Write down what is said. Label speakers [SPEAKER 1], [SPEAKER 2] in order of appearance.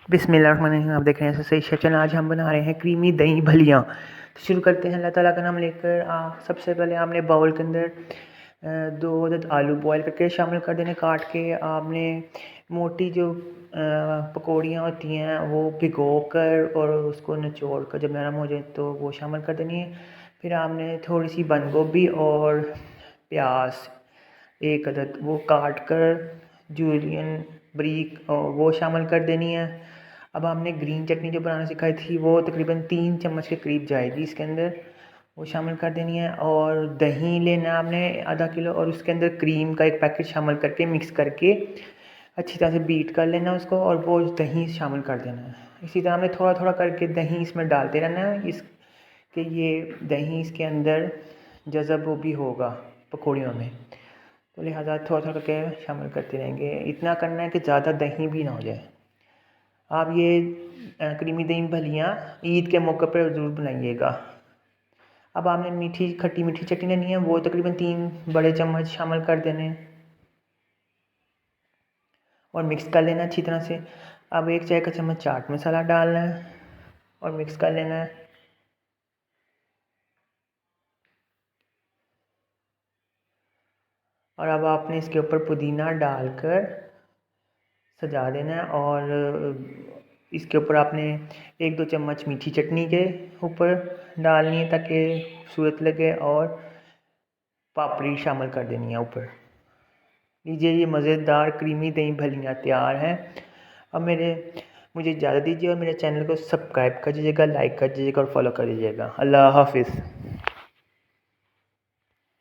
[SPEAKER 1] बिस्मिल्लाहिर्रहमानिर्रहीम। आप देख रहे हैं सही सेक्शन। आज हम बना रहे हैं क्रीमी दही भलियाँ। तो शुरू करते हैं। अल्लाह ताला का नाम लेकर सबसे पहले आपने बाउल के अंदर 2 अदद आलू बॉयल करके शामिल कर देने काट के। आपने मोटी जो पकौड़ियाँ होती हैं वो भिगो कर और उसको निचोड़ कर जब नरम हो जाए तो वो शामिल कर देनी है। फिर आपने थोड़ी सी बंद गोभी और प्याज 1 अदद वो काट कर जूलियन ब्रीक वो शामिल कर देनी है। अब हमने ग्रीन चटनी जो बनाना सिखाई थी वो तकरीबन 3 चम्मच के करीब जाएगी इसके अंदर, वो शामिल कर देनी है। और दही लेना है आपने आधा किलो और उसके अंदर क्रीम का 1 पैकेट शामिल करके मिक्स करके अच्छी तरह से बीट कर लेना उसको और वो दही शामिल कर देना है। इसी तरह हमें थोड़ा थोड़ा करके दही इसमें डालते रहना है इसके ये दही इसके अंदर जज़ब वो भी होगा पकौड़ियों में, तो लिहाजा थोड़ा थोड़ा करके शामिल करते रहेंगे। इतना करना है कि ज़्यादा दही भी ना हो जाए। आप ये क्रीमी दही भलियाँ ईद के मौके पर ज़रूर बनाइएगा। अब आपने मीठी खट्टी मीठी चटनी लेनी है, वो तकरीबन 3 बड़े चम्मच शामिल कर देने और मिक्स कर लेना अच्छी तरह से। अब 1 चाय का चम्मच चाट मसाला डालना है और मिक्स कर लेना है। और अब आपने इसके ऊपर पुदीना डालकर सजा देना है और इसके ऊपर आपने 1-2 चम्मच मीठी चटनी के ऊपर डालनी है ताकि खूबसूरत लगे और पापड़ी शामिल कर देनी है ऊपर। लीजिए, ये मज़ेदार क्रीमी दही भलियाँ तैयार हैं। अब मुझे इजाज़त दीजिए और मेरे चैनल को सब्सक्राइब कर दीजिएगा, लाइक कर दीजिएगा और फॉलो कर दीजिएगा। अल्लाह हाफ़िज़।